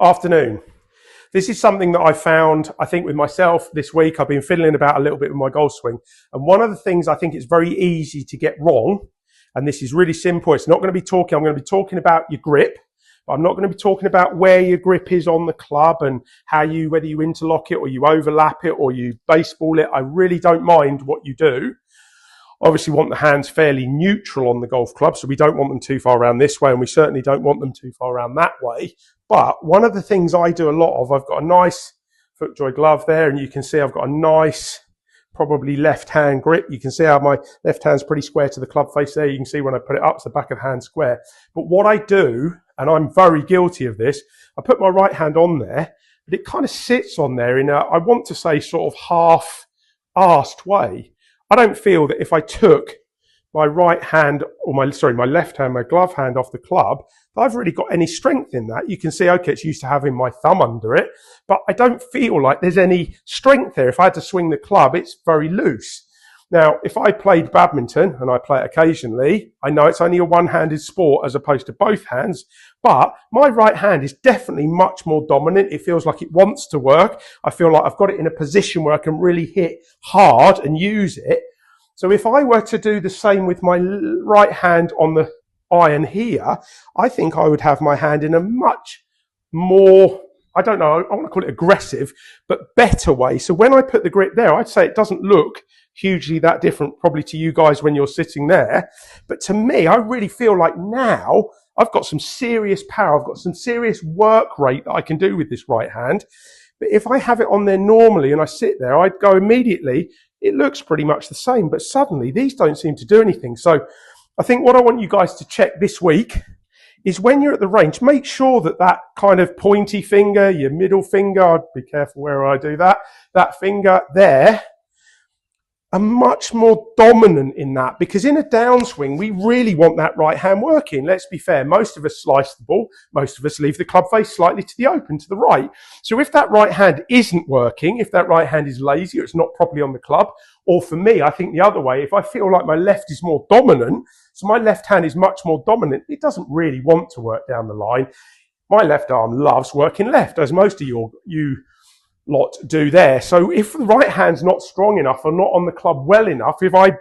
Afternoon. This is something that I found, I think, with myself this week. I've been fiddling about a little bit with my golf swing. And one of the things I think it's very easy to get wrong, and this is really simple, it's not going to be talking, I'm going to be talking about your grip, but I'm not going to be talking about where your grip is on the club and whether you interlock it or you overlap it or you baseball it. I really don't mind what you do. Obviously want the hands fairly neutral on the golf club, so we don't want them too far around this way, and we certainly don't want them too far around that way. But one of the things I do a lot of, I've got a nice FootJoy glove there, and you can see I've got a nice, probably left-hand grip. You can see how my left hand's pretty square to the club face there. You can see when I put it up, it's the back of the hand square. But what I do, and I'm very guilty of this, I put my right hand on there, but it kind of sits on there in a, I want to say, sort of half-arsed way. I don't feel that if I took my right hand, or my left hand, my glove hand off the club, that I've really got any strength in that. You can see, okay, it's used to having my thumb under it, but I don't feel like there's any strength there. If I had to swing the club, it's very loose. Now, if I played badminton, and I play it occasionally, I know it's only a one-handed sport as opposed to both hands, but my right hand is definitely much more dominant. It feels like it wants to work. I feel like I've got it in a position where I can really hit hard and use it. So if I were to do the same with my right hand on the iron here, I think I would have my hand in a much more, I don't know, I want to call it aggressive, but better way. So when I put the grip there, I'd say it doesn't look hugely that different probably to you guys when you're sitting there. But to me, I really feel like now I've got some serious power. I've got some serious work rate that I can do with this right hand. But if I have it on there normally and I sit there, I'd go immediately, it looks pretty much the same, but suddenly these don't seem to do anything. So I think what I want you guys to check this week is when you're at the range, make sure that that kind of pointy finger, your middle finger, I'd be careful where I do that, that finger there, are much more dominant in that, because in a downswing, we really want that right hand working. Let's be fair. Most of us slice the ball. Most of us leave the club face slightly to the open, to the right. So if that right hand isn't working, if that right hand is lazy or it's not properly on the club, or for me, I think the other way, if I feel like my left is more dominant, so my left hand is much more dominant, it doesn't really want to work down the line. My left arm loves working left, as most of you lot do there. So if the right hand's not strong enough or not on the club well enough, if I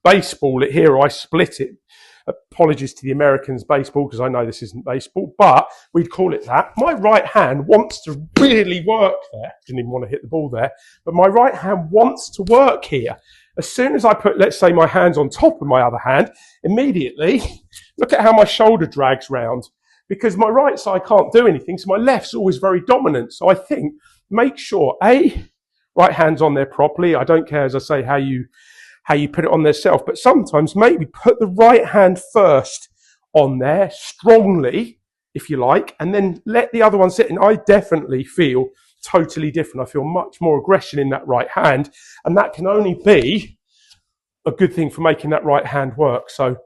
baseball it here or I split it, apologies to the Americans baseball because I know this isn't baseball, but we'd call it that. My right hand wants to really work there. Didn't even want to hit the ball there, but my right hand wants to work here. As soon as I put, let's say, my hands on top of my other hand, immediately, look at how my shoulder drags round, because my right side can't do anything, so my left's always very dominant. So I think make sure, right hand's on there properly. I don't care, as I say, how you put it on there self, but sometimes maybe put the right hand first on there strongly, if you like, and then let the other one sit. And I definitely feel totally different. I feel much more aggression in that right hand, and that can only be a good thing for making that right hand work. So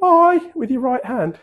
bye with your right hand.